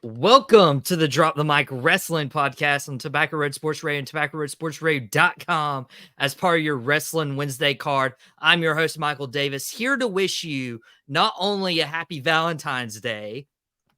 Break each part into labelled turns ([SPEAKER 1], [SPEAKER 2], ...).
[SPEAKER 1] Welcome to the Drop the Mic Wrestling Podcast on Tobacco Road Sports Radio and TobaccoRoadSportsRadio.com as part of your Wrestling Wednesday card. I'm your host, Michael Davis, here to wish you not only a happy Valentine's Day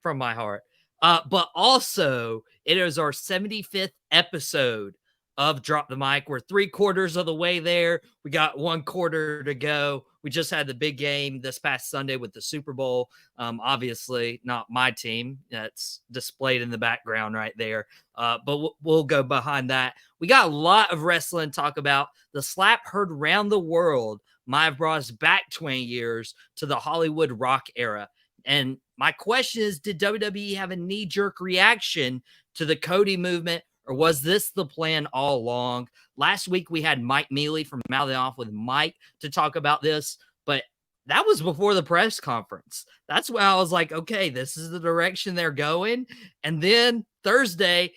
[SPEAKER 1] from my heart, but also it is our 75th episode of Drop the Mic. We're 3/4 of the way there. We got 1/4 to go. We just had the big game this past Sunday with the Super Bowl. Obviously, not my team. That's displayed in the background right there. But we'll go behind that. We got a lot of wrestling to talk about. The slap heard around the world might have brought us back 20 years to the Hollywood Rock era. And my question is, did WWE have a knee-jerk reaction to the Cody movement, or was this the plan all along? Last week, we had Mike Mealy from Mouthing Off with Mike to talk about this, but that was before the press conference. That's when I was like, okay, this is the direction they're going. And then Thursday,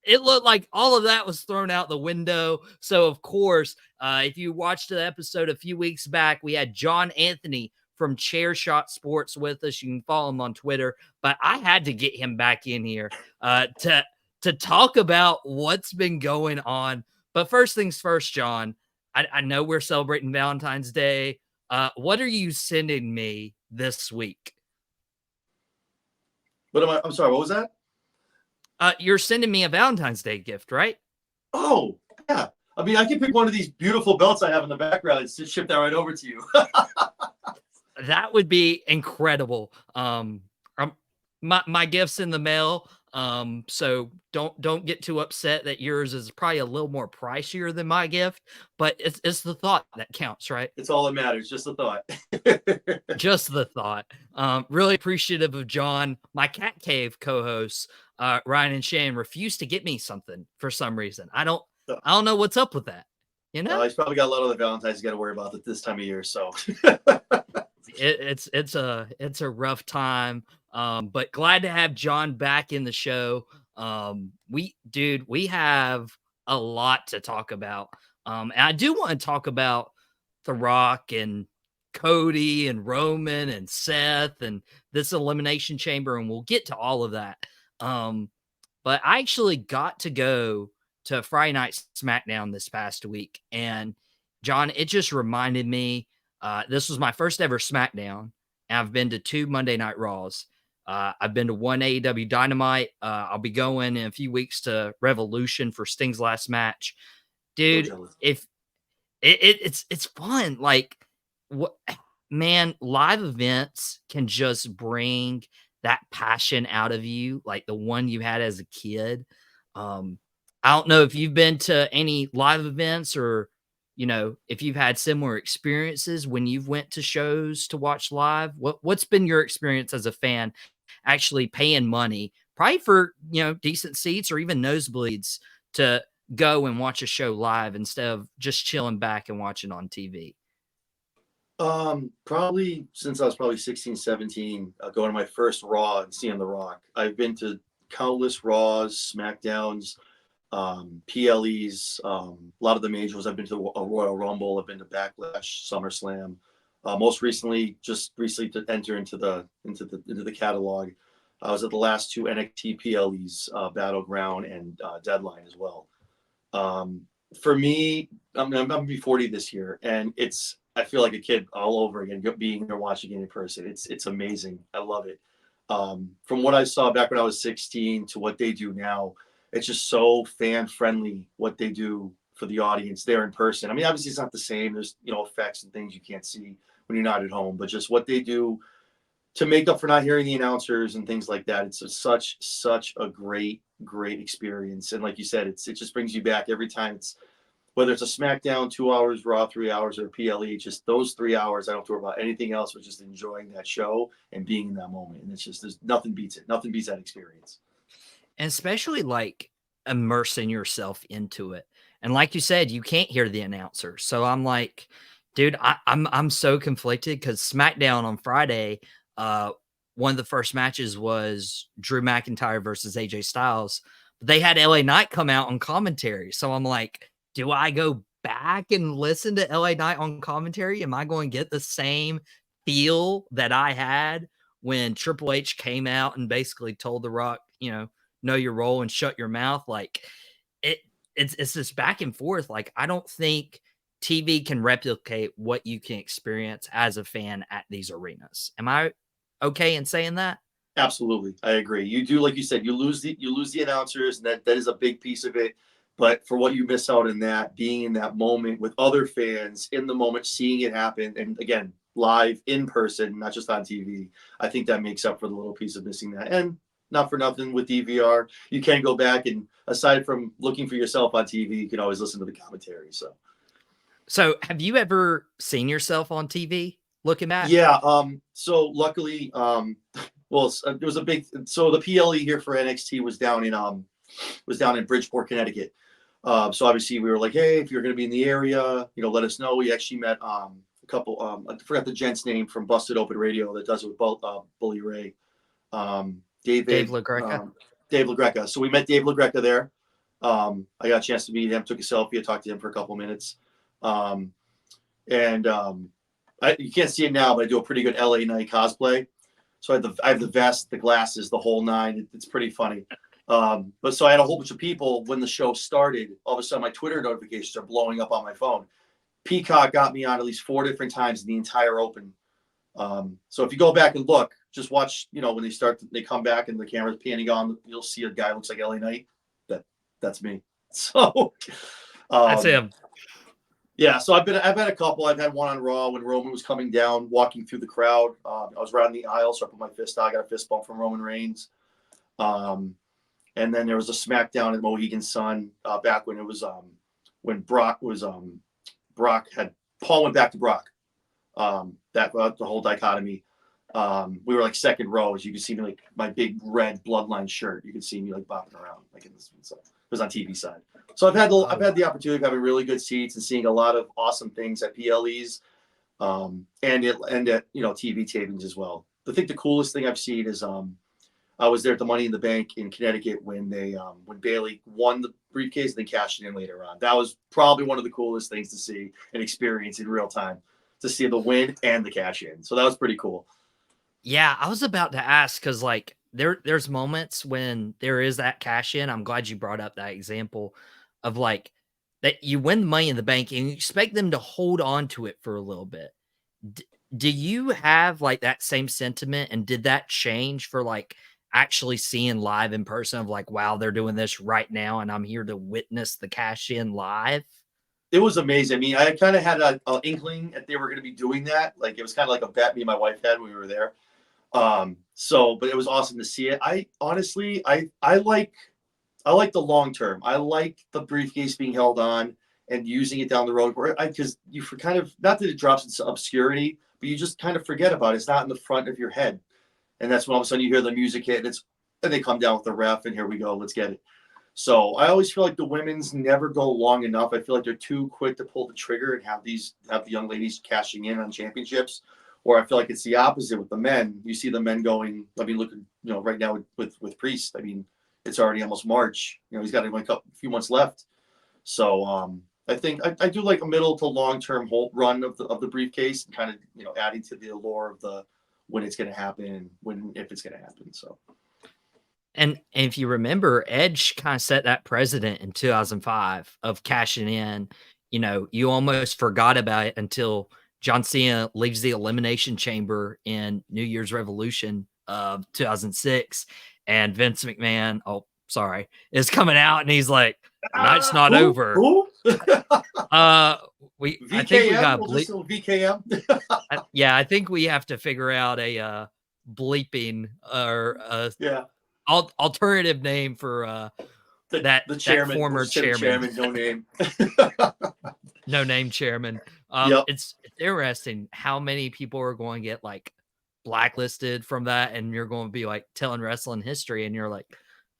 [SPEAKER 1] it looked like all of that was thrown out the window. So, of course, if you watched the episode a few weeks back, we had John Anthony from Chairshot Sports with us. You can follow him on Twitter. But I had to get him back in here to talk about what's been going on. But first things first, John, I know we're celebrating Valentine's Day. What are you sending me this week?
[SPEAKER 2] I'm sorry, what was that?
[SPEAKER 1] You're sending me a Valentine's Day gift, right?
[SPEAKER 2] Oh, yeah. I mean, I can pick one of these beautiful belts I have in the background and ship that right over to you.
[SPEAKER 1] That would be incredible. My gift's in the mail. So don't get too upset that yours is probably a little more pricier than my gift, but it's the thought that counts, right?
[SPEAKER 2] It's all that matters, just the thought.
[SPEAKER 1] Just the thought. Really appreciative of John. My Cat Cave co-hosts, Ryan and Shane, refused to get me something for some reason. I don't know what's up with that. You know,
[SPEAKER 2] he's probably got a lot of the Valentine's he's got to worry about at this time of year. So
[SPEAKER 1] it's a rough time. But glad to have John back in the show. We have a lot to talk about. And I do want to talk about The Rock and Cody and Roman and Seth and this Elimination Chamber, and we'll get to all of that. But I actually got to go to Friday Night SmackDown this past week, and John, it just reminded me, this was my first ever SmackDown, and I've been to 2 Monday Night Raws. I've been to 1 AEW Dynamite. I'll be going in a few weeks to Revolution for Sting's last match. Dude, if it's fun. Like, what, man, live events can just bring that passion out of you, like the one you had as a kid. I don't know if you've been to any live events or, you know, if you've had similar experiences when you've went to shows to watch live. What's been your experience as a fan actually paying money, probably for, you know, decent seats or even nosebleeds, to go and watch a show live instead of just chilling back and watching on TV?
[SPEAKER 2] Probably since I was probably 16, 17, going to my first Raw and seeing The Rock. I've been to countless Raws, SmackDowns, PLEs, a lot of the majors. I've been to a Royal Rumble. I've been to Backlash, SummerSlam. Most recently to enter into the catalog. I was at the last 2 NXT PLEs, Battleground and Deadline as well. For me, I'm gonna be 40 this year, and I feel like a kid all over again, being there watching it in person. It's amazing. I love it. From what I saw back when I was 16 to what they do now, it's just so fan friendly what they do for the audience there in person. I mean, obviously it's not the same. There's, you know, effects and things you can't see when you're not at home, but just what they do to make up for not hearing the announcers and things like that. It's such a great experience. And like you said, it just brings you back every time. Whether it's a SmackDown, 2 hours, Raw, 3 hours, or a PLE, just those 3 hours, I don't have to worry about anything else but just enjoying that show and being in that moment. And it's just, there's nothing beats it. Nothing beats that experience.
[SPEAKER 1] And especially like immersing yourself into it. And like you said, you can't hear the announcer. So I'm like, dude, I'm so conflicted because SmackDown on Friday, one of the first matches was Drew McIntyre versus AJ Styles. They had LA Knight come out on commentary. So I'm like, do I go back and listen to LA Knight on commentary? Am I going to get the same feel that I had when Triple H came out and basically told The Rock, know your role and shut your mouth. Like it's this back and forth. Like, I don't think TV can replicate what you can experience as a fan at these arenas. Am I okay in saying that?
[SPEAKER 2] Absolutely, I agree. You do, like you said, you lose the announcers, and that is a big piece of it. But for what you miss out in that, being in that moment with other fans in the moment, seeing it happen, and again, live in person, not just on TV, I think that makes up for the little piece of missing that. And not for nothing with DVR, you can go back and aside from looking for yourself on TV, you can always listen to the commentary.
[SPEAKER 1] So have you ever seen yourself on TV looking back?
[SPEAKER 2] Yeah. So luckily, well, it was a big. So the PLE here for NXT was down in Bridgeport, Connecticut. So obviously we were like, hey, if you're going to be in the area, let us know. We actually met a couple. I forgot the gent's name from Busted Open Radio that does it with both Bully Ray,
[SPEAKER 1] Dave LaGreca.
[SPEAKER 2] Dave LaGreca. So we met Dave LaGreca there. I got a chance to meet him, took a selfie, I talked to him for a couple minutes, and you can't see it now, but I do a pretty good LA Knight cosplay. So I have the vest, the glasses, the whole nine. It's pretty funny. But so I had a whole bunch of people when the show started. All of a sudden, my Twitter notifications are blowing up on my phone. Peacock got me on at least 4 different times in the entire Open. So if you go back and look, just watch. When they come back and the camera's panning on, you'll see a guy who looks like LA Knight. That's me. So
[SPEAKER 1] That's him.
[SPEAKER 2] Yeah, so I've had a couple. I've had one on Raw when Roman was coming down, walking through the crowd. I was right on the aisle, so I put my fist out. I got a fist bump from Roman Reigns. And then there was a SmackDown at Mohegan Sun back when it was when Brock was Brock had Paul went back to Brock. That the whole dichotomy. We were like second row, as you can see me, like my big red bloodline shirt. You can see me like bopping around like in this. So it was on TV side. So I've had the opportunity of having really good seats and seeing a lot of awesome things at PLEs, and at TV tapings as well. I think the coolest thing I've seen is I was there at the Money in the Bank in Connecticut when when Bayley won the briefcase and then cashed it in later on. That was probably one of the coolest things to see and experience in real time, to see the win and the cash in. So that was pretty cool.
[SPEAKER 1] Yeah, I was about to ask because like there's moments when there is that cash in. I'm glad you brought up that example of like that you win the Money in the Bank and you expect them to hold on to it for a little bit. Do you have like that same sentiment, and did that change for like actually seeing live in person of like, wow, they're doing this right now and I'm here to witness the cash in live?
[SPEAKER 2] It was amazing. I mean, I kind of had an inkling that they were going to be doing that. Like it was kind of like a bet me and my wife had when we were there. But it was awesome to see it. I honestly, I like the long term. I like the briefcase being held on and using it down the road, because you for kind of, not that it drops into obscurity, but you just kind of forget about it. It's not in the front of your head, and that's when all of a sudden you hear the music hit, and they come down with the ref, and here we go, let's get it. So I always feel like the women's never go long enough. I feel like they're too quick to pull the trigger and have the young ladies cashing in on championships. Or I feel like it's the opposite with the men. You see the men going. I mean, look, right now with Priest. I mean, it's already almost March. He's got like a few months left. So I think I do like a middle to long term run of the briefcase, and kind of adding to the allure of the when it's going to happen, if it's going to happen. So.
[SPEAKER 1] And if you remember, Edge kind of set that precedent in 2005 of cashing in. You almost forgot about it until John Cena leaves the Elimination Chamber in New Year's Revolution of 2006, and Vince McMahon, is coming out, and he's like, "Night's not over."
[SPEAKER 2] Who?
[SPEAKER 1] I think we got
[SPEAKER 2] VKM.
[SPEAKER 1] Yeah, I think we have to figure out a bleeping or alternative name for the chairman, that former chairman,
[SPEAKER 2] no name.
[SPEAKER 1] No name chairman.
[SPEAKER 2] Yep.
[SPEAKER 1] It's interesting how many people are going to get like blacklisted from that, and you're going to be like telling wrestling history, and you're like,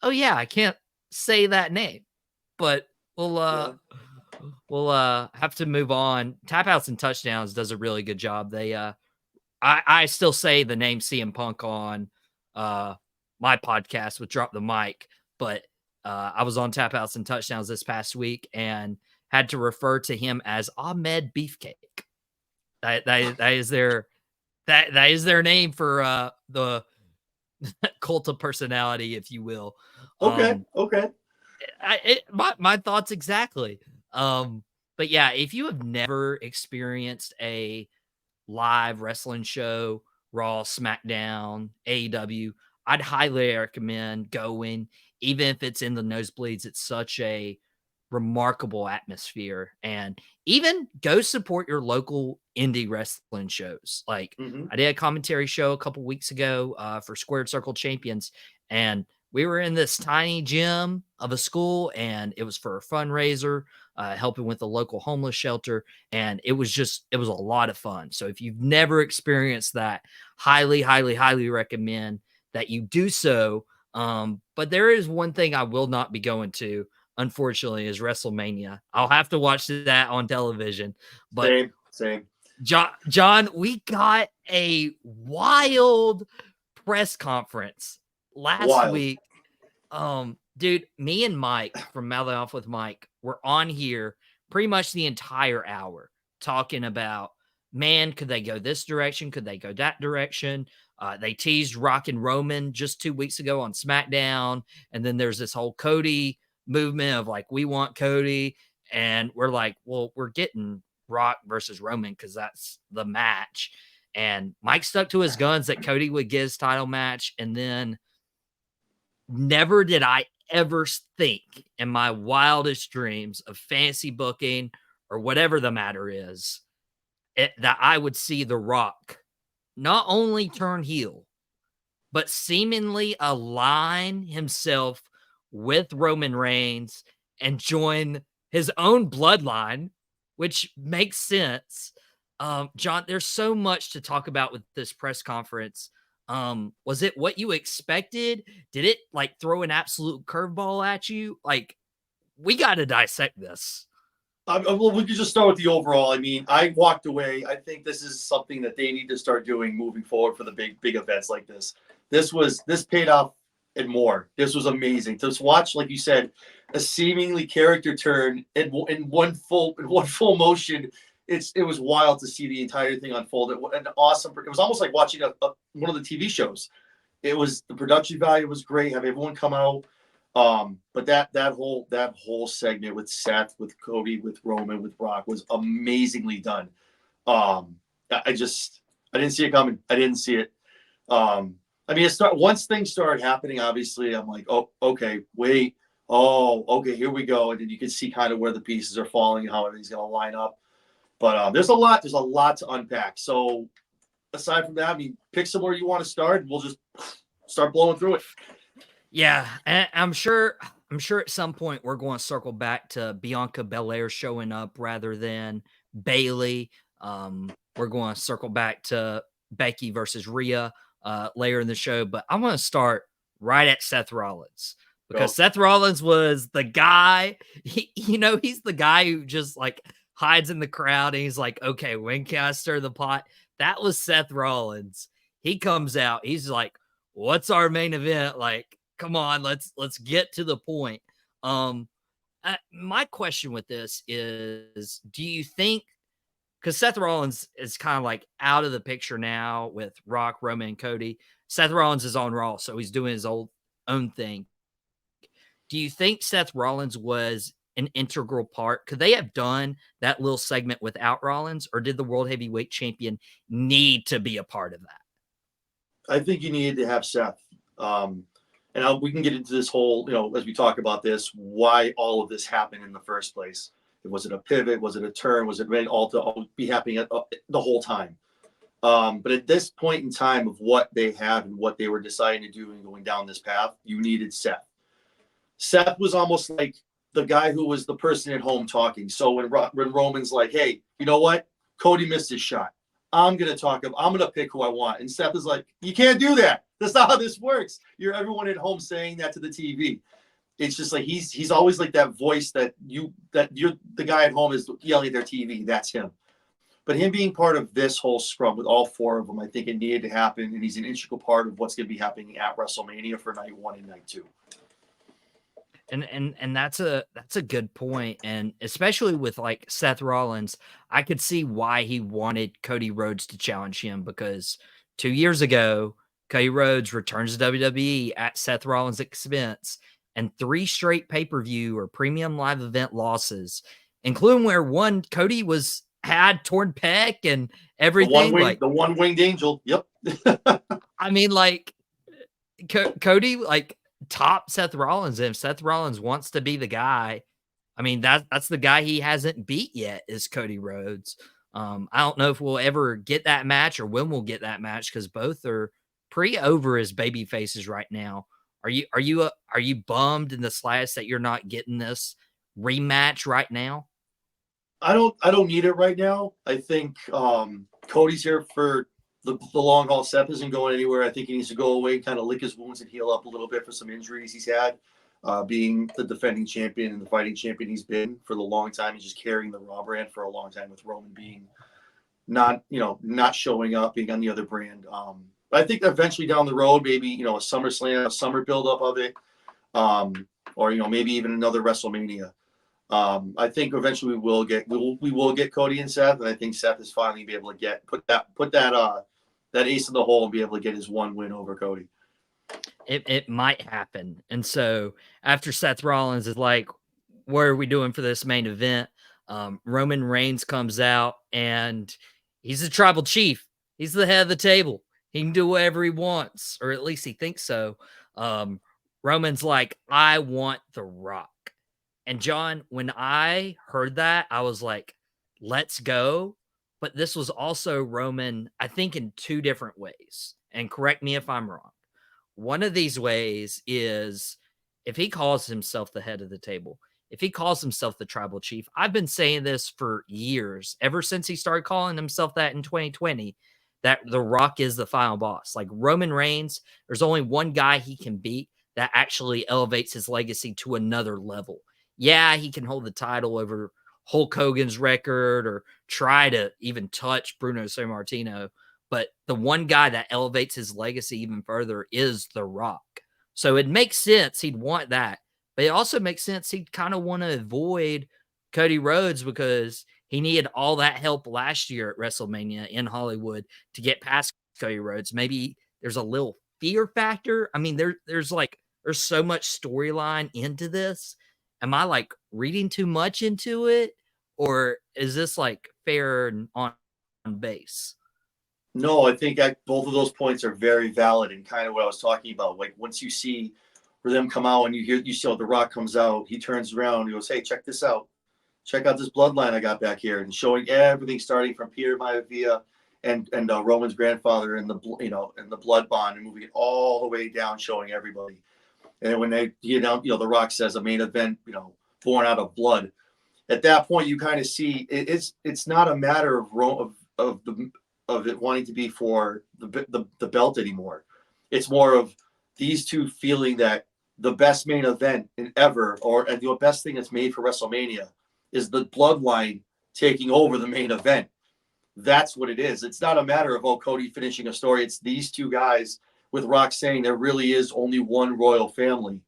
[SPEAKER 1] oh yeah, I can't say that name, but we'll have to move on. Tap outs and touchdowns does a really good job. They I still say the name CM Punk on my podcast with Drop the Mic, but I was on Tap Outs and Touchdowns this past week and had to refer to him as Ahmed Beefcake. That is their That is their name for the cult of personality, if you will.
[SPEAKER 2] Okay. Okay.
[SPEAKER 1] My thoughts exactly. But yeah, if you have never experienced a live wrestling show, Raw, SmackDown, AEW, I'd highly recommend going, even if it's in the nosebleeds. It's such a remarkable atmosphere. And even go support your local indie wrestling shows. Like
[SPEAKER 2] Hmm.
[SPEAKER 1] I did a commentary show a couple weeks ago for Squared Circle Champions, and we were in this tiny gym of a school, and it was for a fundraiser, helping with the local homeless shelter. And it was a lot of fun. So if you've never experienced that, highly, highly, highly recommend that you do so. But there is one thing I will not be going to, unfortunately, is WrestleMania. I'll have to watch that on television. But
[SPEAKER 2] Same.
[SPEAKER 1] John, we got a wild press conference last
[SPEAKER 2] Wild.
[SPEAKER 1] week. Dude, me and Mike from Mouthing Off with Mike were on here pretty much the entire hour talking about, man, could they go this direction? Could they go that direction? They teased Rock and Roman just 2 weeks ago on SmackDown. And then there's this whole Cody movement of like, we want Cody. And we're like, well, we're getting Rock versus Roman because that's the match. And Mike stuck to his guns that Cody would get his title match. And then never did I ever think in my wildest dreams of fantasy booking or whatever the matter is that I would see The Rock not only turn heel, but seemingly align himself with Roman Reigns and join his own bloodline, which makes sense. John, there's so much to talk about with this press conference. Was it what you expected? Did it like throw an absolute curveball at you? Like, we got to dissect this.
[SPEAKER 2] Well, we could just start with the overall. I mean, I walked away. I think this is something that they need to start doing moving forward for the big events like this. This paid off and more. This was amazing to watch. Like you said, a seemingly character turn in one full motion. It was wild to see the entire thing unfold. It was almost like watching one of the TV shows. It was, the production value was great. Have everyone come out. But that whole segment with Seth, with Cody, with Roman, with Brock was amazingly done. I didn't see it coming. I didn't see it. I mean, once things started happening, obviously, I'm like, oh, okay, wait, oh, okay, here we go, and then you can see kind of where the pieces are falling and how everything's going to line up. But there's a lot to unpack. So aside from that, I mean, pick somewhere you want to start, and we'll just start blowing through it.
[SPEAKER 1] Yeah, and I'm sure at some point we're going to circle back to Bianca Belair showing up rather than Bailey. We're going to circle back to Becky versus Rhea later in the show, but I'm going to start right at Seth Rollins because Seth Rollins was the guy. He's the guy who just like hides in the crowd and he's like, okay, when can I stir the pot? That was Seth Rollins. He comes out, he's like, what's our main event? Like, come on, let's get to the point. My question with this is, do you think, because Seth Rollins is kind of like out of the picture now with Rock, Roman, and Cody. Seth Rollins is on Raw, so he's doing his own thing. Do you think Seth Rollins was an integral part? Could they have done that little segment without Rollins, or did the World Heavyweight Champion need to be a part of that?
[SPEAKER 2] I think you needed to have Seth. And we can get into this whole, as we talk about this, why all of this happened in the first place. Was it a pivot? Was it a turn? Was it meant all to be happening the whole time? But at this point in time of what they have and what they were deciding to do and going down this path, you needed Seth. Seth was almost like the guy who was the person at home talking. So when Roman's like, hey, you know what? Cody missed his shot. I'm going to pick who I want. And Seth is like, you can't do that. That's not how this works. You're everyone at home saying that to the TV. It's just like he's always like that voice that you're the guy at home is yelling at their TV. That's him. But him being part of this whole scrum with all four of them, I think it needed to happen, and he's an integral part of what's going to be happening at WrestleMania for night 1 and night 2.
[SPEAKER 1] And that's a good point, and especially with like Seth Rollins, I could see why he wanted Cody Rhodes to challenge him, because 2 years ago, Cody Rhodes returns to WWE at Seth Rollins' expense, and 3 straight pay-per-view or premium live event losses, including where one Cody had torn pec and everything.
[SPEAKER 2] The one winged angel. Yep.
[SPEAKER 1] I mean, like Cody, like top Seth Rollins. And if Seth Rollins wants to be the guy, I mean, that's the guy he hasn't beat yet is Cody Rhodes. I don't know if we'll ever get that match or when we'll get that match, because both are pretty over as baby faces right now. Are you bummed in the slightest that you're not getting this rematch right now?
[SPEAKER 2] I don't need it right now. I think Cody's here for the long haul. Seth isn't going anywhere. I think he needs to go away, kind of lick his wounds and heal up a little bit for some injuries he's had. Being the defending champion and the fighting champion he's been for the long time. He's just carrying the Raw brand for a long time, with Roman being not showing up, being on the other brand. But I think eventually down the road, maybe, a SummerSlam, a summer buildup of it, or, maybe even another WrestleMania. I think eventually we will get Cody and Seth, and I think Seth is finally be able to put that ace in the hole and be able to get his one win over Cody.
[SPEAKER 1] It might happen. And so after Seth Rollins is like, what are we doing for this main event? Roman Reigns comes out, and he's the tribal chief. He's the head of the table. He can do whatever he wants, or at least he thinks so. Roman's like, I want The Rock. And John, when I heard that, I was like, let's go. But this was also Roman, I think, in 2 different ways. And correct me if I'm wrong. One of these ways is if he calls himself the head of the table, if he calls himself the tribal chief. I've been saying this for years, ever since he started calling himself that in 2020, that The Rock is the final boss. Like Roman Reigns, there's only one guy he can beat that actually elevates his legacy to another level. Yeah, he can hold the title over Hulk Hogan's record or try to even touch Bruno Sammartino. But the one guy that elevates his legacy even further is The Rock. So it makes sense he'd want that. But it also makes sense he'd kind of want to avoid Cody Rhodes, because he needed all that help last year at WrestleMania in Hollywood to get past Cody Rhodes. Maybe there's a little fear factor. I mean, there's so much storyline into this. Am I like reading too much into it, or is this like fair and on base?
[SPEAKER 2] No, I think both of those points are very valid, and kind of what I was talking about. Like once you see for them come out and you see how The Rock comes out, he turns around and he goes, "Hey, check this out. Check out this bloodline I got back here," and showing everything starting from Peter Maivia and Roman's grandfather and the blood bond, and moving it all the way down, showing everybody. And then when The Rock says a main event, born out of blood. At that point, you kind of see it's not a matter of it wanting to be for the belt anymore. It's more of these two feeling that the best main event ever, and the best thing that's made for WrestleMania, is the bloodline taking over the main event. That's what it is. It's not a matter of Cody finishing a story. It's these two guys, with Rock saying there really is only one royal family,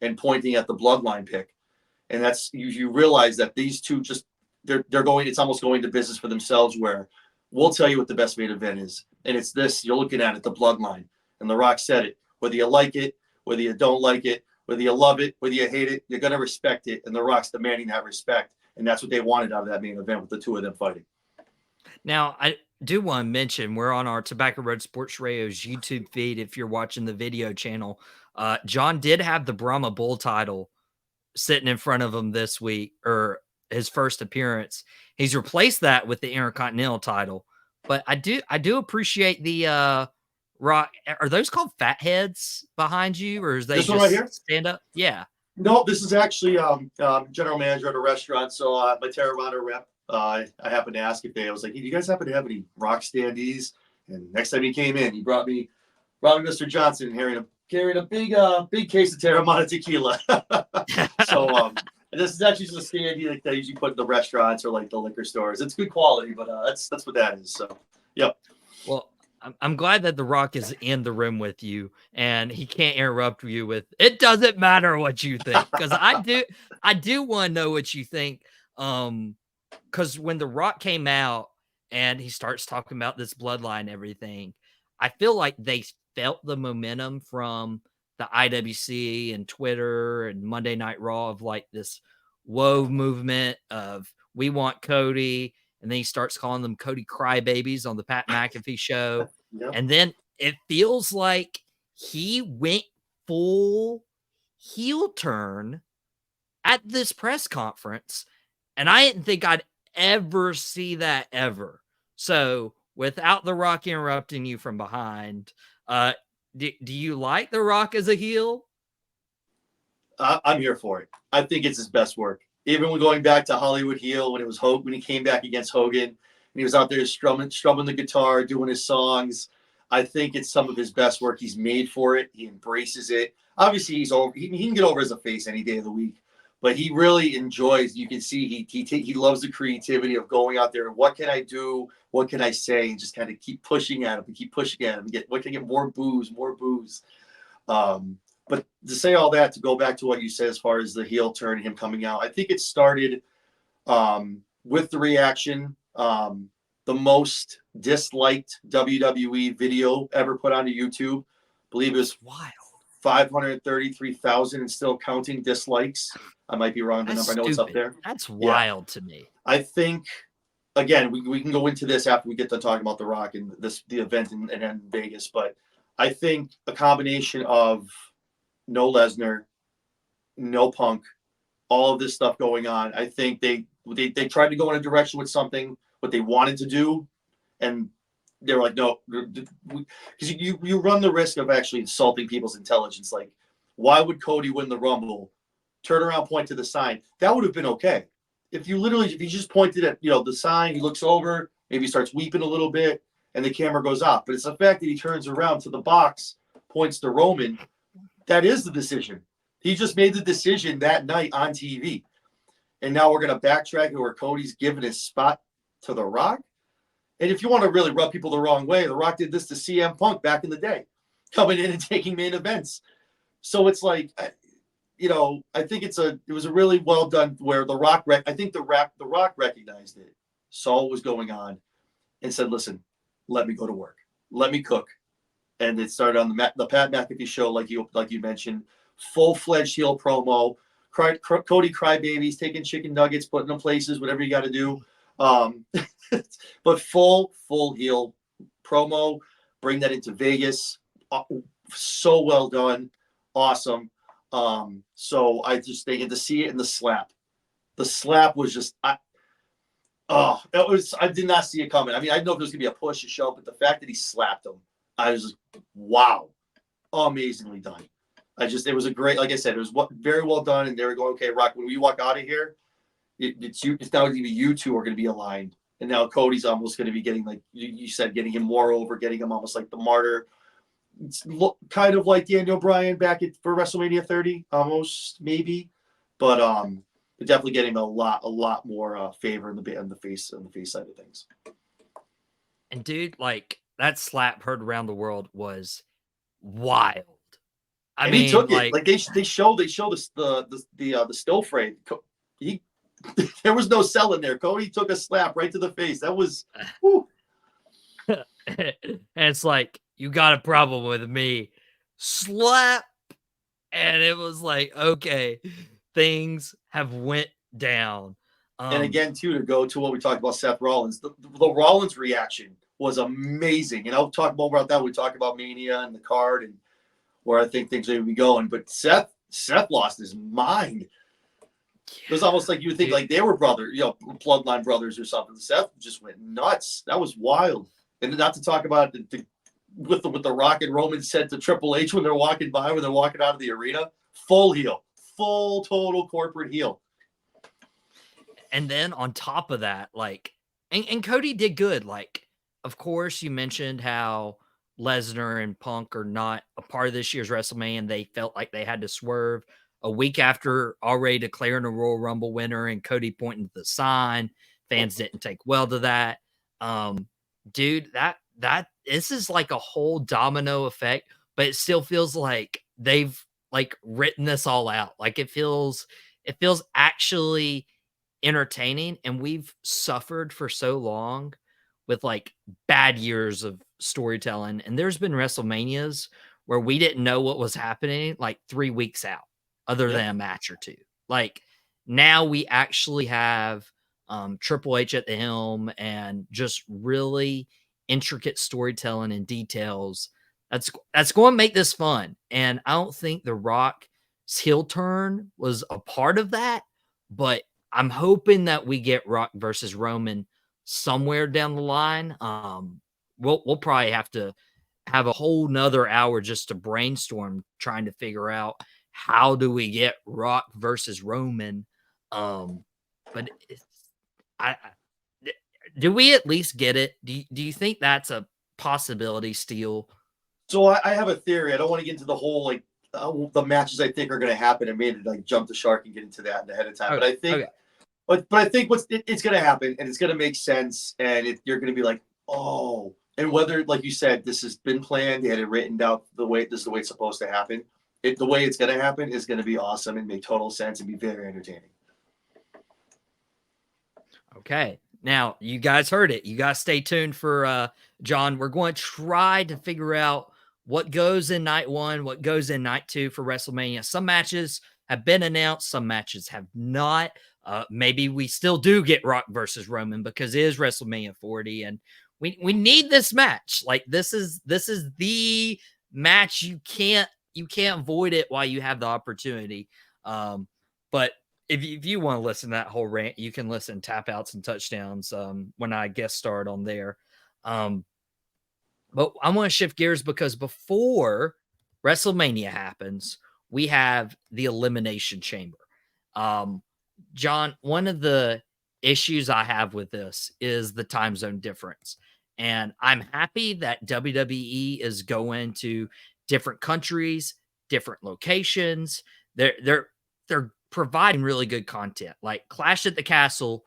[SPEAKER 2] and pointing at the bloodline pick. And that's you realize that these two they're going. It's almost going to business for themselves, where we'll tell you what the best main event is, and it's this. You're looking at it, the bloodline. And The Rock said it. Whether you like it, whether you don't like it, whether you love it, whether you hate it, you're gonna respect it. And The Rock's demanding that respect, and that's what they wanted out of that main event with the two of them fighting.
[SPEAKER 1] Now, I do want to mention we're on our Tobacco Road Sports Radio's YouTube feed. If you're watching the video channel, John did have the Brahma Bull title sitting in front of him this week, or his first appearance. He's replaced that with the Intercontinental title. But I do appreciate the Rock. Are those called fat heads behind you, or is they
[SPEAKER 2] this
[SPEAKER 1] just
[SPEAKER 2] one right here?
[SPEAKER 1] Stand up? Yeah.
[SPEAKER 2] No, this is actually general manager at a restaurant. So my Terravana rep, I happened to ask if I was like, hey, do you guys happen to have any Rock standees? And next time he came in, he brought me Mr. Johnson carrying a big case of Terramana tequila. So this is actually just a standee that they usually put in the restaurants or like the liquor stores. It's good quality, but that's what that is. So, yep.
[SPEAKER 1] Well, I'm glad that The Rock is in the room with you and he can't interrupt you with it doesn't matter what you think. Cause I do want to know what you think. Because when The Rock came out and he starts talking about this bloodline and everything, I feel like they felt the momentum from the IWC and Twitter and Monday Night Raw of like this wove movement of we want Cody. And then he starts calling them Cody crybabies on the Pat McAfee show.
[SPEAKER 2] Yep.
[SPEAKER 1] And then it feels like he went full heel turn at this press conference. And I didn't think I'd ever see that ever. So without The Rock interrupting you from behind, do you like The Rock as a heel?
[SPEAKER 2] I'm here for it. I think it's his best work. Even when going back to Hollywood heel, when it was when he came back against Hogan, and he was out there strumming the guitar, doing his songs. I think it's some of his best work. He's made for it. He embraces it. Obviously, he's over. He can get over as a face any day of the week, but he really enjoys. You can see he loves the creativity of going out there and what can I do? What can I say? And just kind of keep pushing at him and keep pushing at him. And what can I get more booze, more booze. But to say all that, to go back to what you said as far as the heel turn, him coming out, I think it started with the reaction. The most disliked WWE video ever put onto YouTube, I believe it was
[SPEAKER 1] wild.
[SPEAKER 2] 533,000 and still counting dislikes. I might be wrong on the number. I know it's up there.
[SPEAKER 1] That's wild to me.
[SPEAKER 2] I think, again, we can go into this after we get done talking about The Rock and the event in Vegas, but I think a combination of no Lesnar, no Punk, all of this stuff going on. I think they tried to go in a direction with something, what they wanted to do, and they were like, no, because you run the risk of actually insulting people's intelligence. Like, why would Cody win the Rumble? Turn around, point to the sign. That would have been okay. If he just pointed at the sign, he looks over, maybe starts weeping a little bit, and the camera goes off. But it's the fact that he turns around to the box, points to Roman. That is the decision. He just made the decision that night on TV. And now we're going to backtrack where Cody's giving his spot to The Rock. And if you want to really rub people the wrong way, The Rock did this to CM Punk back in the day, coming in and taking main events. So it's like, I think it was a really well done where The Rock, I think The Rock recognized it, saw what was going on, and said, listen, let me go to work. Let me cook. And it started on the Pat McAfee show, like you mentioned, full-fledged heel promo. Cody crybabies, taking chicken nuggets, putting them places, whatever you got to do. But full heel promo. Bring that into Vegas. So well done, awesome. So I just think to see it in the slap. The slap was just I did not see it coming. I mean, I know if it was gonna be a push to show, but the fact that he slapped him, I was just, wow, amazingly done. It was a great, like I said, it was very well done. And they were going, okay, Rock, when we walk out of here, it's now going to be you two are going to be aligned. And now Cody's almost going to be getting, like you said, getting him more over, getting him almost like the martyr. It's kind of like Daniel Bryan back for WrestleMania 30, almost maybe, but definitely getting a lot more favor in the face side of things.
[SPEAKER 1] And dude, like that slap heard around the world was wild. I mean,
[SPEAKER 2] he took it like they show the still frame. There was no selling there. Cody took a slap right to the face. That was,
[SPEAKER 1] and it's like, you got a problem with me, slap. And it was like, okay, things have went down.
[SPEAKER 2] And again, too, to go to what we talked about, Seth Rollins, the Rollins reaction was amazing. And I'll talk more about that when we talk about Mania and the card and where I think things are going to be going. But Seth lost his mind. It was almost like you would think like they were bloodline brothers or something. Seth just went nuts. That was wild. And not to talk about with the Rock and Roman said to Triple H when they're walking by, when they're walking out of the arena, full heel, full total corporate heel.
[SPEAKER 1] And then on top of that, like, and Cody did good. Like, of course, you mentioned how Lesnar and Punk are not a part of this year's WrestleMania, and they felt like they had to swerve a week after already declaring a Royal Rumble winner and Cody pointing to the sign. Fans didn't take well to that. Dude, that this is like a whole domino effect, but it still feels like they've like written this all out. Like it feels actually entertaining, and we've suffered for so long with like bad years of storytelling. And there's been WrestleManias where we didn't know what was happening like 3 weeks out, other
[SPEAKER 2] Yep.
[SPEAKER 1] than a match or two. Like now we actually have Triple H at the helm and just really intricate storytelling and details. That's going to make this fun. And I don't think The Rock's heel turn was a part of that, but I'm hoping that we get Rock versus Roman somewhere down the line. We'll probably have to have a whole nother hour just to brainstorm trying to figure out how do we get Rock versus Roman. But it's, do we at least get it? Do you think that's a possibility still?
[SPEAKER 2] So I have a theory. I don't want to get into the whole like the matches I think are going to happen and maybe like jump the shark and get into that ahead of time.
[SPEAKER 1] Okay,
[SPEAKER 2] But I think,
[SPEAKER 1] okay.
[SPEAKER 2] but I think it's going to happen and it's going to make sense and you're going to be like, oh, and whether like you said, this has been planned, they had it written out the way this is the way it's supposed to happen. The way it's going to happen is going to be awesome and make total sense and be very entertaining.
[SPEAKER 1] Okay. Now, you guys heard it. You guys stay tuned for John. We're going to try to figure out what goes in night one, what goes in night two for WrestleMania. Some matches have been announced, some matches have not. Maybe we still do get Rock versus Roman because it is WrestleMania 40, and we need this match. Like this is the match you can't avoid it while you have the opportunity. But if you want to listen to that whole rant, you can listen tap outs and touchdowns when I guest starred on there. But I want to shift gears because before WrestleMania happens, we have the Elimination Chamber. John, one of the issues I have with this is the time zone difference. And I'm happy that WWE is going to different countries, different locations. They're providing really good content. Like Clash at the Castle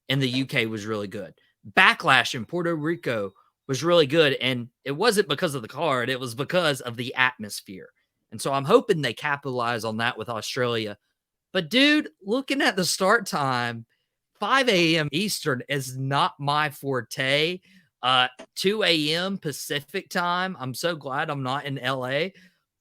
[SPEAKER 1] in the UK was really good. Backlash in Puerto Rico was really good. And it wasn't because of the card, it was because of the atmosphere. And so I'm hoping they capitalize on that with Australia. But dude, looking at the start time, 5 a.m. Eastern is not my forte. 2 a.m. Pacific time. I'm so glad I'm not in LA.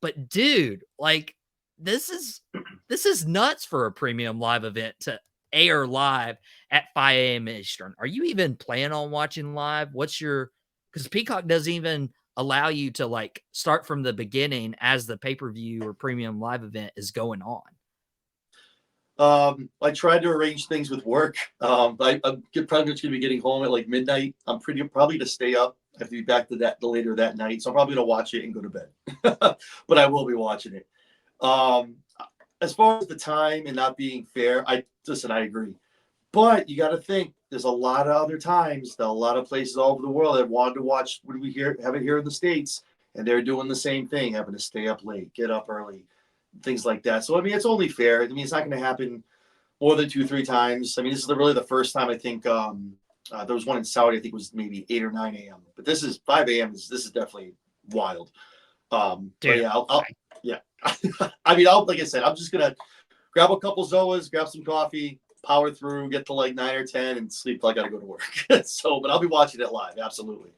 [SPEAKER 1] But dude, like this is nuts for a premium live event to air live at 5 a.m. Eastern. Are you even planning on watching live? Because Peacock doesn't even allow you to like start from the beginning as the pay-per-view or premium live event is going on.
[SPEAKER 2] I tried to arrange things with work. I'm probably going to be getting home at like midnight. I'm probably to stay up. I have to be back to that later that night. So I'm probably going to watch it and go to bed, but I will be watching it. As far as the time and not being fair, I agree. But you got to think there's a lot of other times, a lot of places all over the world that wanted to watch when we have it here in the States, and they're doing the same thing, having to stay up late, get up early, things like that. So, I mean, it's only fair. I mean, it's not going to happen more than 2-3 times. I mean, this is really the first time I think there was one in Saudi, I think it was maybe 8 or 9 a.m. But this is 5 a.m. This is definitely wild.
[SPEAKER 1] Dude,
[SPEAKER 2] but yeah, yeah. I mean, like I said, I'm just going to grab a couple Zoas, grab some coffee, power through, get to like 9 or 10 and sleep till I got to go to work. But I'll be watching it live. Absolutely.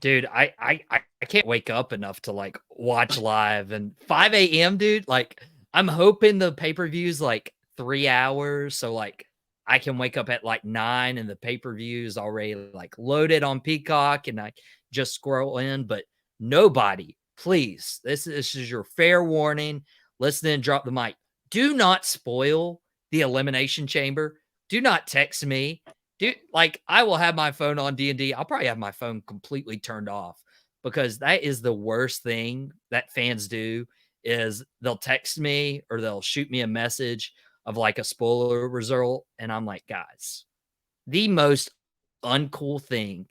[SPEAKER 1] Dude, I can't wake up enough to like watch live, and 5 a.m. dude, like I'm hoping the pay-per-view's like 3 hours. So like I can wake up at like 9 and the pay-per-view is already like loaded on Peacock and I just scroll in. But nobody, please, this is your fair warning. Listen and drop the mic. Do not spoil the Elimination Chamber. Do not text me. Dude, like I will have my phone on D&D. I'll probably have my phone completely turned off because that is the worst thing that fans do is they'll text me or they'll shoot me a message of like a spoiler result. And I'm like, guys, the most uncool thing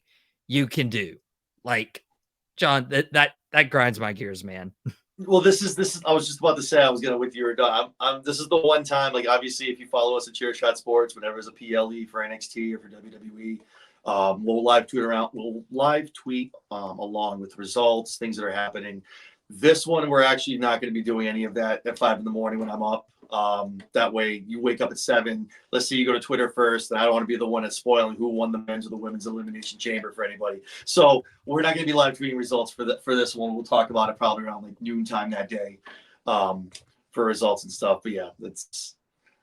[SPEAKER 1] you can do. Like, John, that grinds my gears, man.
[SPEAKER 2] Well, this is. I was just about to say I was gonna with you. This is the one time. Like, obviously, if you follow us at Chairshot Sports, whenever there's a PLE for NXT or for WWE, We'll live tweet around. We'll live tweet along with results, things that are happening. This one, we're actually not going to be doing any of that at 5 a.m. when I'm up. That way, you wake up at 7. Let's say you go to Twitter first, and I don't want to be the one that's spoiling who won the men's or the women's elimination chamber for anybody. So we're not going to be live tweeting results for this one. We'll talk about it probably around like noontime that day for results and stuff. But yeah, that's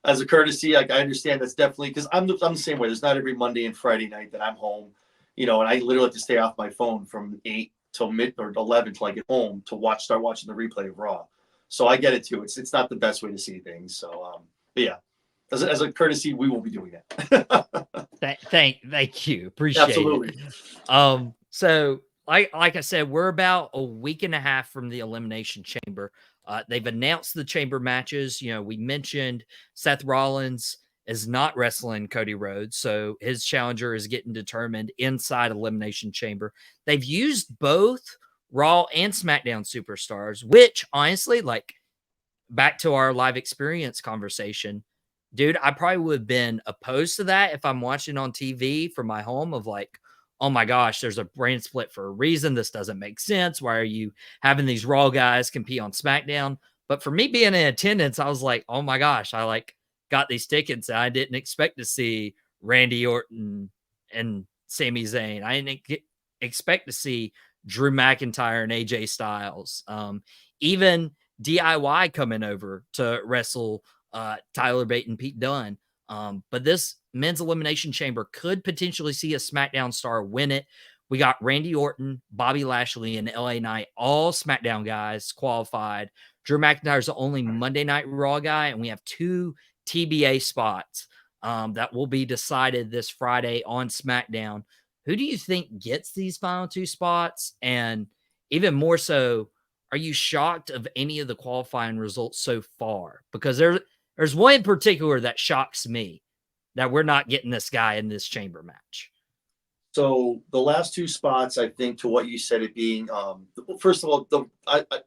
[SPEAKER 2] as a courtesy. Like, I understand that's definitely because I'm the same way. There's not every Monday and Friday night that I'm home, and I literally have to stay off my phone from 8 till mid or 11 till I get home to start watching the replay of Raw. So I get it too. It's not the best way to see things. So but yeah, as a courtesy, we will be doing that.
[SPEAKER 1] Thank you. Appreciate
[SPEAKER 2] Absolutely.
[SPEAKER 1] it. So like I said, we're about a week and a half from the Elimination Chamber. They've announced the chamber matches. We mentioned Seth Rollins is not wrestling Cody Rhodes, so his challenger is getting determined inside Elimination Chamber. They've used both Raw and SmackDown superstars, which honestly, like, back to our live experience conversation, dude, I probably would have been opposed to that if I'm watching on TV from my home of like, oh my gosh, there's a brand split for a reason. This doesn't make sense. Why are you having these Raw guys compete on SmackDown? But for me being in attendance, I was like, oh my gosh, I like got these tickets. And I didn't expect to see Randy Orton and Sami Zayn. I didn't expect to see Drew McIntyre and AJ Styles. Even DIY coming over to wrestle Tyler Bate and Pete Dunne. But this men's elimination chamber could potentially see a SmackDown star win it. We got Randy Orton, Bobby Lashley, and LA Knight, all SmackDown guys qualified. Drew McIntyre's the only Monday Night Raw guy, and we have 2 TBA spots that will be decided this Friday on SmackDown. Who do you think gets these final 2 spots? And even more so, are you shocked of any of the qualifying results so far? Because there's one in particular that shocks me, that we're not getting this guy in this chamber match.
[SPEAKER 2] So the last 2 spots, I think, to what you said, it being first of all,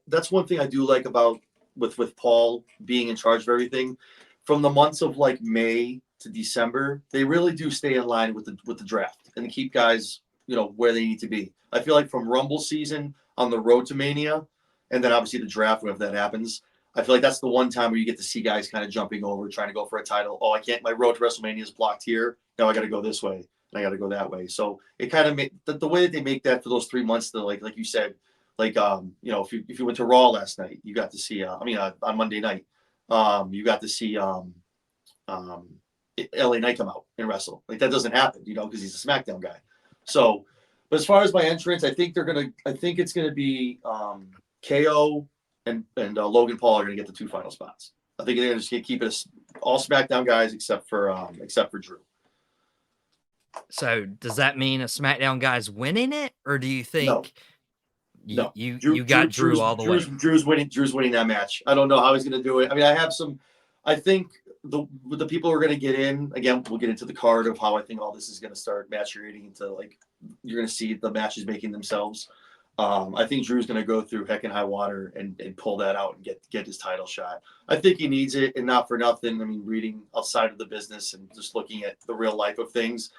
[SPEAKER 2] that's one thing I do like about with Paul being in charge of everything. From the months of like May to December, they really do stay in line with the draft and keep guys where they need to be. I feel like from Rumble season on the road to Mania, and then obviously the draft whenever that happens, I feel like that's the one time where you get to see guys kind of jumping over, trying to go for a title. Oh, I can't. My road to WrestleMania is blocked here. Now I got to go this way, and I got to go that way. So it kind of made the way that they make that for those 3 months. Like you said, like if you went to Raw last night, you got to see. On Monday night, you got to see LA Knight come out and wrestle. Like that doesn't happen, because he's a SmackDown guy. So, but as far as my entrance, I think it's gonna be KO and Logan Paul are gonna get the 2 final spots. I think they're just gonna keep it all SmackDown guys except for Drew.
[SPEAKER 1] So does that mean a SmackDown guy's winning it, or do you think
[SPEAKER 2] No.
[SPEAKER 1] you got Drew all the way?
[SPEAKER 2] Drew's winning that match. I don't know how he's gonna do it. I mean, I think the people who are going to get in, again, we'll get into the card of how I think all this is going to start maturating into, like, you're going to see the matches making themselves. I think Drew's going to go through heck and high water and pull that out and get his title shot. I think he needs it, and not for nothing. I mean, reading outside of the business and just looking at the real life of things,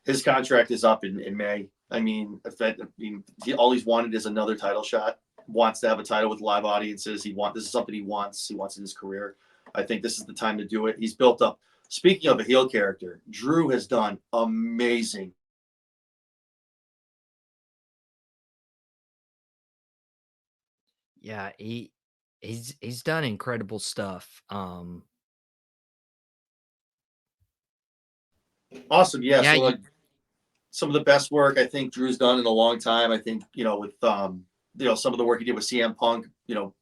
[SPEAKER 2] his contract is up in May. I mean, all he's wanted is another title shot. Wants to have a title with live audiences. This is something he wants. He wants in his career. I think this is the time to do it. He's built up. Speaking of a heel character, Drew has done amazing.
[SPEAKER 1] Yeah, he's done incredible stuff.
[SPEAKER 2] Awesome. Yeah.
[SPEAKER 1] Yeah,
[SPEAKER 2] So some of the best work I think Drew's done in a long time. I think, with some of the work he did with CM Punk,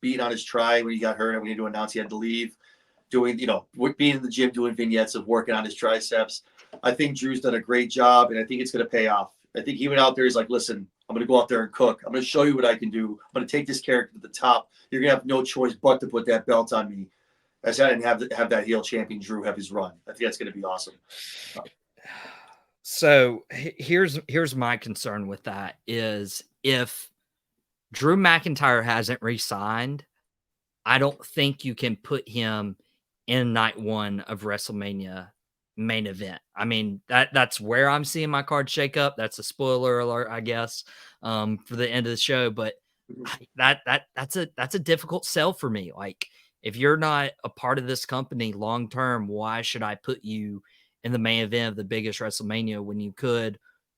[SPEAKER 2] beating on his try when he got hurt and we had to announce he had to leave. Doing, being in the gym, doing vignettes of working on his triceps. I think Drew's done a great job, and I think it's going to pay off. I think he went out there, he's like, listen, I'm going to go out there and cook. I'm going to show you what I can do. I'm going to take this character to the top. You're going to have no choice but to put that belt on me. I said, and have that heel champion Drew have his run. I think that's going to be awesome.
[SPEAKER 1] So here's my concern with that is if Drew McIntyre hasn't re-signed, I don't think you can put him in night 1 of WrestleMania main event. I mean, that's where I'm seeing my card shake up. That's a spoiler alert, I guess, for the end of the show. But that's a difficult sell for me. Like, if you're not a part of this company long term, why should I put you in the main event of the biggest WrestleMania when you could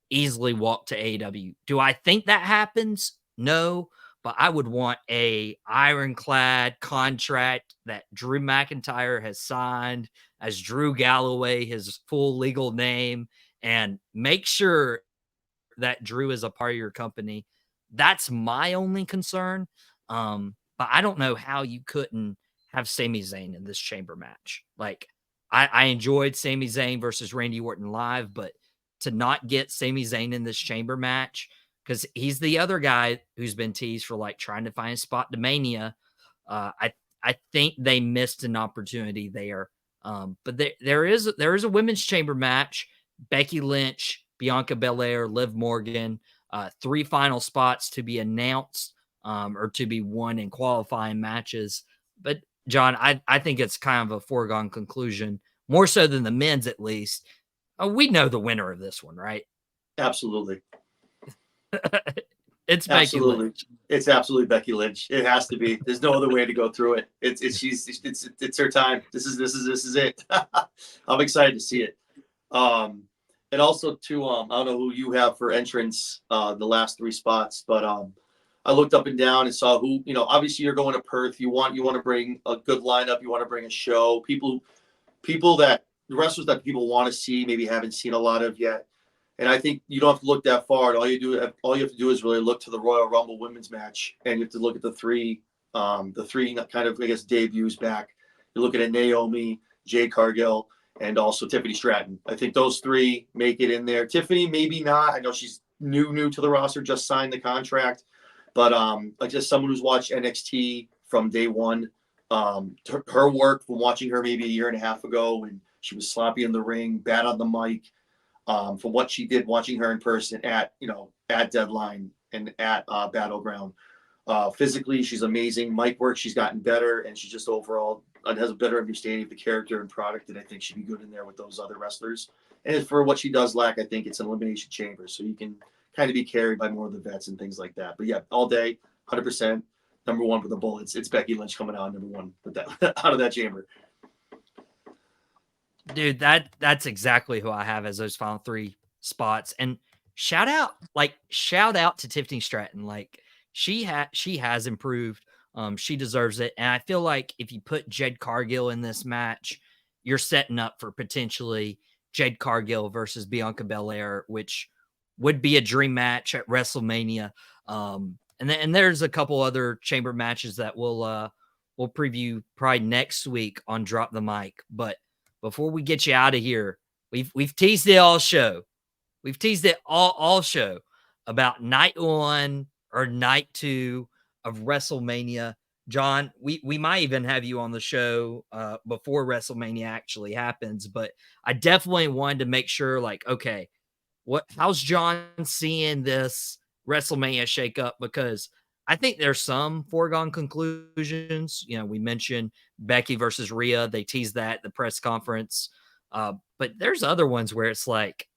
[SPEAKER 1] easily walk to AEW? Do I think that happens? No, but I would want a ironclad contract that Drew McIntyre has signed as Drew Galloway, his full legal name, and make sure that Drew is a part of your company. That's my only concern. But I don't know how you couldn't have Sami Zayn in this chamber match. Like, I enjoyed Sami Zayn versus Randy Orton live, but to not get Sami Zayn in this chamber match, because he's the other guy who's been teased for like trying to find a spot to Mania. I think they missed an opportunity there. But there is a women's chamber match. Becky Lynch, Bianca Belair, Liv Morgan, 3 final spots to be announced or to be won in qualifying matches. But John, I think it's kind of a foregone conclusion, more so than the men's at least. We know the winner of this one, right?
[SPEAKER 2] Absolutely.
[SPEAKER 1] It's Becky Lynch.
[SPEAKER 2] It's absolutely Becky Lynch. It has to be. There's no other way to go through it. It's her time. This is it. I'm excited to see it. And also too, I don't know who you have for entrance, the last 3 spots, but I looked up and down and saw who, obviously you're going to Perth. You want to bring a good lineup. You want to bring a show. People that the wrestlers that people want to see, maybe haven't seen a lot of yet. And I think you don't have to look that far. All you have to do is really look to the Royal Rumble women's match, and you have to look at the three kind of, I guess, debuts back. You're looking at Naomi, Jade Cargill, and also Tiffany Stratton. I think those 3 make it in there. Tiffany, maybe not. I know she's new to the roster, just signed the contract, but like just someone who's watched NXT from day one, her work from watching her maybe a year and a half ago when she was sloppy in the ring, bad on the mic. From what she did watching her in person at Deadline and at Battleground. Physically, she's amazing. Mic work, she's gotten better, and she just overall has a better understanding of the character and product that I think should be good in there with those other wrestlers. And for what she does lack, I think it's an Elimination Chamber, so you can kind of be carried by more of the vets and things like that. But yeah, all day, 100%, number 1 for the Bullets. It's Becky Lynch coming out number 1 with that out of that chamber.
[SPEAKER 1] Dude, that's exactly who I have as those final 3 spots. And shout out to Tiffany Stratton. Like, she has improved. She deserves it. And I feel like if you put Jade Cargill in this match, you're setting up for potentially Jade Cargill versus Bianca Belair, which would be a dream match at WrestleMania. And there's a couple other chamber matches that we'll preview probably next week on Drop the Mic. But before we get you out of here, we've teased it all show. We've teased it all show about night 1 or night 2 of WrestleMania. John, we might even have you on the show before WrestleMania actually happens, but I definitely wanted to make sure, like, okay, how's John seeing this WrestleMania shake up? Because I think there's some foregone conclusions. We mentioned Becky versus Rhea. They teased that at the press conference. But there's other ones where it's like,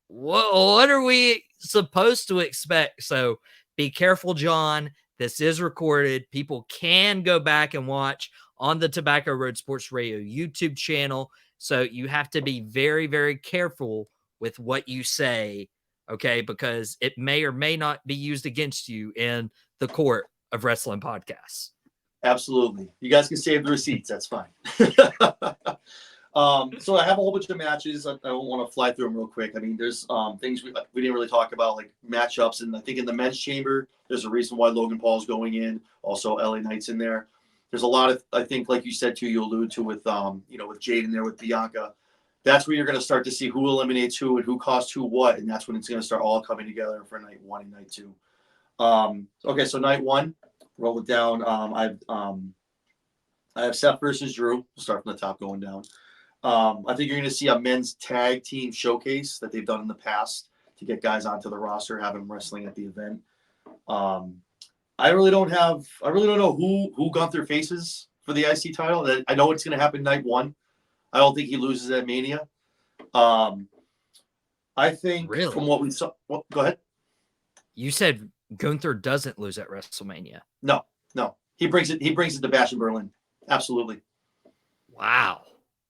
[SPEAKER 1] what are we supposed to expect? So be careful, John. This is recorded. People can go back and watch on the Tobacco Road Sports Radio YouTube channel. So you have to be very, very careful with what you say, okay? Because it may or may not be used against you in the court of wrestling podcasts.
[SPEAKER 2] Absolutely. You guys can save the receipts. That's fine. So I have a whole bunch of matches. I don't want to fly through them real quick. I mean, there's things we didn't really talk about, like matchups. And I think in the men's chamber, there's a reason why Logan Paul's going in. Also, LA Knight's in there. There's a lot of, I think, like you said, too, you alluded to with Jade in there with Bianca. That's where you're going to start to see who eliminates who and who costs who what. And that's when it's going to start all coming together for night 1 and night 2. Okay, so night 1, roll it down. I have Seth versus Drew. We'll start from the top going down. I think you're going to see a men's tag team showcase that they've done in the past to get guys onto the roster, have them wrestling at the event. I really don't know who Gunther faces for the IC title. I know it's going to happen night 1. I don't think he loses at Mania. I think
[SPEAKER 1] Really?
[SPEAKER 2] from what we saw, well, go ahead.
[SPEAKER 1] You said Gunther doesn't lose at WrestleMania.
[SPEAKER 2] No, he brings it to Bash in Berlin. Absolutely.
[SPEAKER 1] Wow.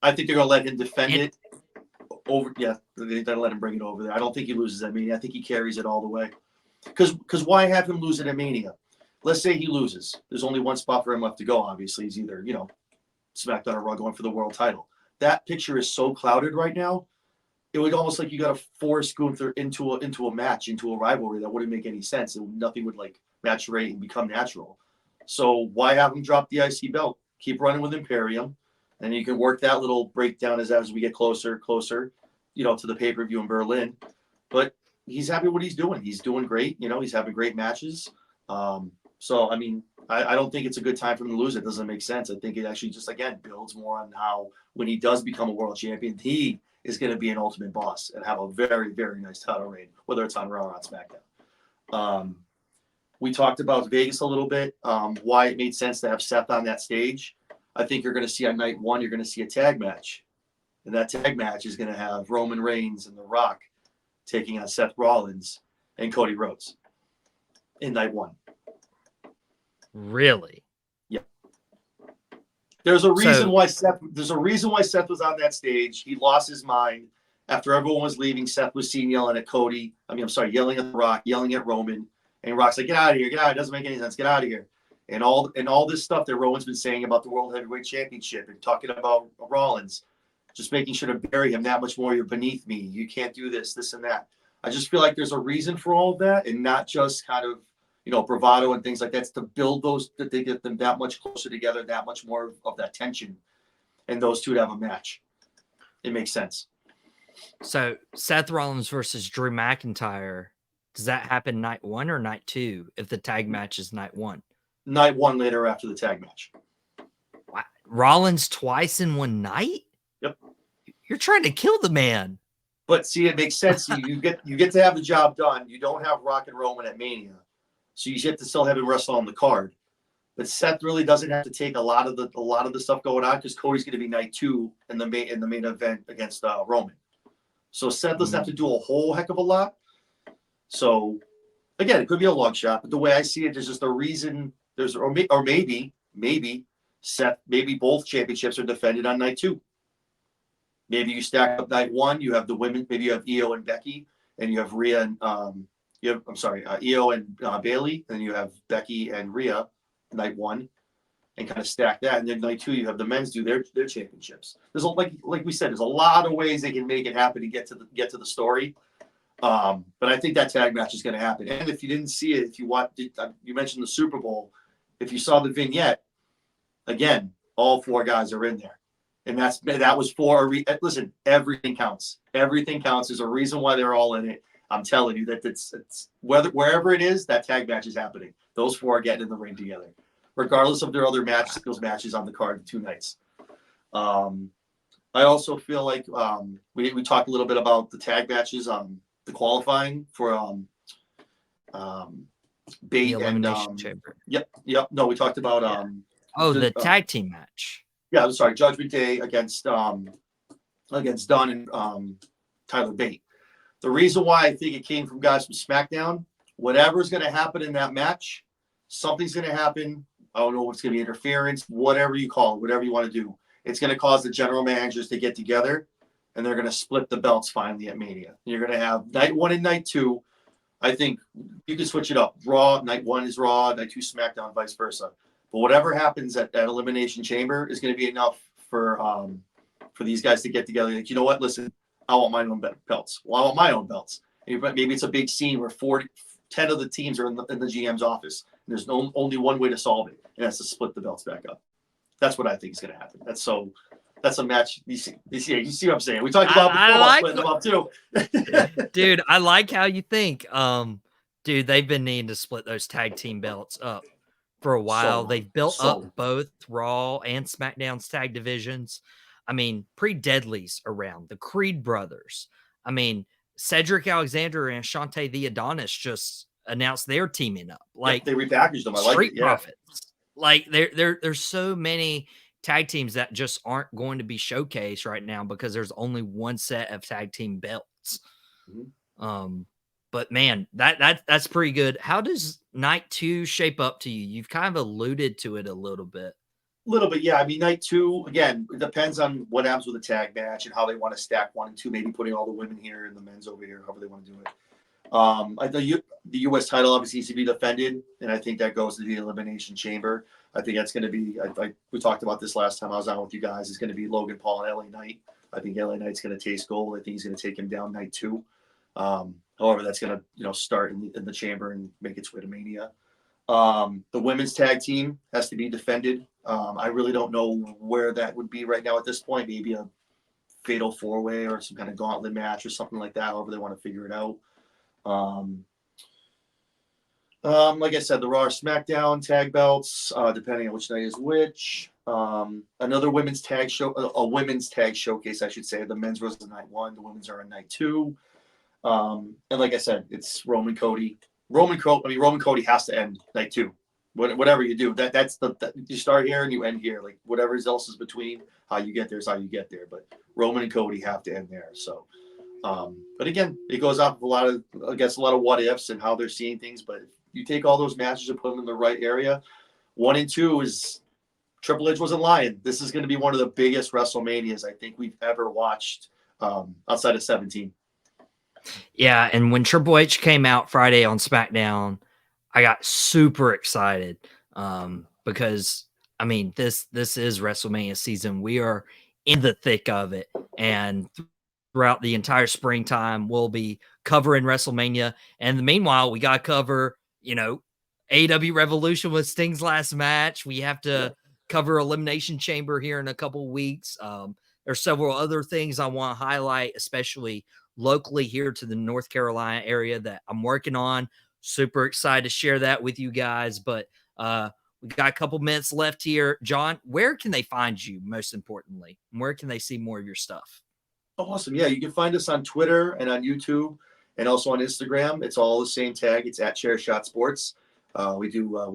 [SPEAKER 2] I think they're gonna let him defend it over. Yeah, they're gonna let him bring it over there. I don't think he loses at Mania. I think he carries it all the way. Because why have him lose it at Mania? Let's say he loses. There's only one spot for him left to go. Obviously, he's either SmackDown or Raw going for the world title. That picture is so clouded right now. It would almost like you got to force Gunther into a match, into a rivalry that wouldn't make any sense. Nothing would maturate and become natural. So why have him drop the IC belt? Keep running with Imperium, and you can work that little breakdown as we get closer, to the pay-per-view in Berlin. But he's happy with what he's doing. He's doing great. He's having great matches. So I mean, I don't think it's a good time for him to lose. It doesn't make sense. I think it actually just again builds more on how when he does become a world champion, he is going to be an ultimate boss and have a very, very nice title reign, whether it's on Raw or on SmackDown. We talked about Vegas a little bit, why it made sense to have Seth on that stage. I think you're going to see on night one, you're going to see a tag match. And that tag match is going to have Roman Reigns and The Rock taking on Seth Rollins and Cody Rhodes in night one.
[SPEAKER 1] Really?
[SPEAKER 2] Yeah. There's a reason why Seth was on that stage. He lost his mind after everyone was leaving. Seth was seen yelling at Cody. Yelling at The Rock, yelling at Roman. And Rock's like, get out of here, get out. It doesn't make any sense. Get out of here. And all this stuff that Roman's been saying about the World Heavyweight Championship and talking about Rollins, just making sure to bury him that much more. You're beneath me. You can't do this and that. I just feel like there's a reason for all of that, and not just kind of bravado and things like that. It's to build those, that they get them that much closer together, that much more of that tension, and those two to have a match. It makes sense.
[SPEAKER 1] So Seth Rollins versus Drew McIntyre, does that happen night one or night two if the tag match is night one?
[SPEAKER 2] Night one later after the tag match.
[SPEAKER 1] Wow. Rollins twice in one night?
[SPEAKER 2] Yep.
[SPEAKER 1] You're trying to kill the man.
[SPEAKER 2] But see, it makes sense. You get to have the job done. You don't have Rock and Roman at Mania, so you get to still have him wrestle on the card. But Seth really doesn't have to take a lot of the stuff going on because Cody's going to be night two in the main event against Roman. So Seth doesn't have to do a whole heck of a lot. So again, it could be a long shot, but the way I see it, there's just a reason. Maybe Seth, maybe both championships are defended on night two. Maybe you stack up night one. You have the women. Maybe you have Io and Becky, and you have Rhea and Io and Bailey, and you have Becky and Rhea night one, and kind of stack that. And then night two, you have the men's do their championships. There's like we said, there's a lot of ways they can make it happen and get to the story. But I think that tag match is going to happen. And if you didn't see it, if you watched, you mentioned the Super Bowl. If you saw the vignette, again, all four guys are in there, and that was for listen. Everything counts. Everything counts. There's a reason why they're all in it. I'm telling you that it's wherever it is, that tag match is happening. Those four are getting in the ring together, regardless of their other matches. Those matches on the card, the two nights. I also feel like we talked a little bit about the tag matches. The qualifying for Bate
[SPEAKER 1] the Elimination Chamber.
[SPEAKER 2] Yep. No, we talked about
[SPEAKER 1] the tag team match.
[SPEAKER 2] Yeah, sorry, Judgment Day against Dunn and Tyler Bate. The reason why I think it came from guys from SmackDown, whatever's going to happen in that match, something's going to happen. I don't know what's going to be interference, whatever you call it, whatever you want to do. It's going to cause the general managers to get together, and they're going to split the belts finally at Mania. You're going to have night one and night two. I think you can switch it up. Raw, night one is Raw, night two SmackDown, vice versa. But whatever happens at Elimination Chamber is going to be enough for these guys to get together. Like, you know what? Listen, I want my own belts. Well, I want my own belts. Maybe it's a big scene where 10 of the teams are in the GM's office. And there's only one way to solve it, and that's to split the belts back up. That's what I think is going to happen. That's a match. You see what I'm saying? We talked about splitting them up too.
[SPEAKER 1] Dude, I like how you think. Dude, they've been needing to split those tag team belts up for a while. They've built up both Raw and SmackDown's tag divisions. I mean, pre-Deadly's around, the Creed brothers. I mean, Cedric Alexander and Ashante the Adonis just announced they're teaming up. Like,
[SPEAKER 2] they repackaged them. I like
[SPEAKER 1] Street
[SPEAKER 2] it. Yeah.
[SPEAKER 1] Profits. Like, there's so many tag teams that just aren't going to be showcased right now because there's only one set of tag team belts. But man, that's pretty good. How does night 2 shape up to you? You've kind of alluded to it a little bit.
[SPEAKER 2] Little bit, yeah. I mean, night 2, again, it depends on what happens with the tag match and how they want to stack 1 and 2, maybe putting all the women here and the men's over here, however they want to do it. I think the U.S. title obviously needs to be defended, and I think that goes to the Elimination Chamber. I think that's going to be, we talked about this last time I was on with you guys, it's going to be Logan Paul and LA Knight. I think LA Knight's going to taste gold. I think he's going to take him down night 2. However, that's going to start in the chamber and make its way to Mania. The women's tag team has to be defended. I really don't know where that would be right now at this point. Maybe a fatal 4-way or some kind of gauntlet match or something like that, however they want to figure it out. Like I said, the Raw or SmackDown tag belts, depending on which night is which. Another women's tag showcase, I should say. The men's was on night 1, the women's are on night 2. And like I said, it's Roman Cody. Roman Cody has to end night 2. Whatever you do, that's you start here and you end here. Like whatever else is between, how you get there is how you get there. But Roman and Cody have to end there. So, but again, it goes off of a lot of what ifs and how they're seeing things. But if you take all those matches and put them in the right area, 1 and 2 is Triple H wasn't lying. This is going to be one of the biggest WrestleManias I think we've ever watched outside of 17.
[SPEAKER 1] Yeah, and when Triple H came out Friday on SmackDown, I got super excited because, I mean, this is WrestleMania season. We are in the thick of it, and throughout the entire springtime, we'll be covering WrestleMania. And meanwhile, we got to cover, AEW Revolution with Sting's last match. We have to cover Elimination Chamber here in a couple weeks. There's several other things I want to highlight, especially locally here to the North Carolina area that I'm working on. Super excited to share that with you guys. But we got a couple minutes left here. John, where can they find you, most importantly? Where can they see more of your stuff?
[SPEAKER 2] Awesome. Yeah, you can find us on Twitter and on YouTube and also on Instagram. It's all the same tag. It's at Chairshot Sports. We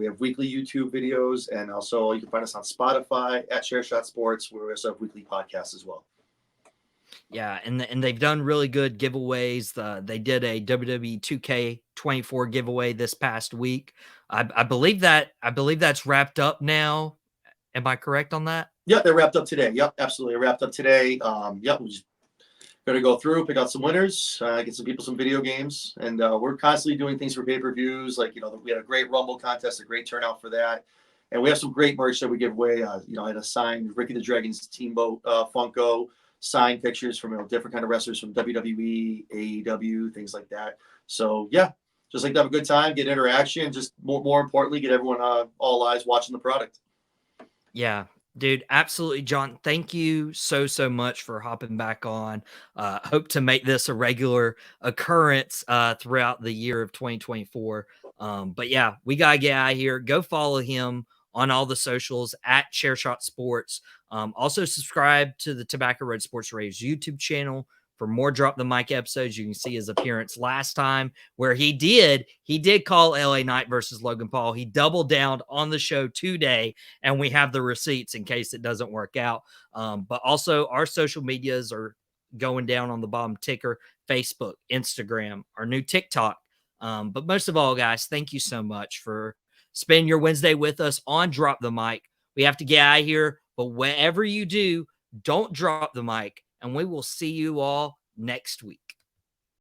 [SPEAKER 2] have weekly YouTube videos, and also you can find us on Spotify at Chairshot Sports, where we also have weekly podcasts as well.
[SPEAKER 1] Yeah, and they've done really good giveaways. They did a WWE 2K24 giveaway this past week. I believe that's wrapped up now. Am I correct on that?
[SPEAKER 2] Yeah, they're wrapped up today. Yep, absolutely wrapped up today. Yep, we're just going to go through, pick out some winners, get some people some video games, and we're constantly doing things for pay-per-views. Like, we had a great Rumble contest, a great turnout for that. And we have some great merch that we give away. I had a signed Ricky the Dragon's Steamboat Funko, signed pictures from different kind of wrestlers from WWE, AEW, things like that. So yeah, just like to have a good time, get interaction, just more importantly, get everyone all eyes watching the product.
[SPEAKER 1] Yeah, dude, absolutely, John. Thank you so much for hopping back on. Hope to make this a regular occurrence throughout the year of 2024. But yeah, we gotta get out of here. Go follow him on all the socials at Chairshot Sports. Also subscribe to the Tobacco Road Sports Raves YouTube channel for more Drop the Mic episodes. You can see his appearance last time where he did call LA Knight versus Logan Paul. He doubled down on the show today, and we have the receipts in case it doesn't work out. But also our social medias are going down on the bottom ticker: Facebook, Instagram, our new TikTok. But most of all, guys, thank you so much for spending your Wednesday with us on Drop the Mic. We have to get out of here, but whatever you do, don't drop the mic, and we will see you all next week.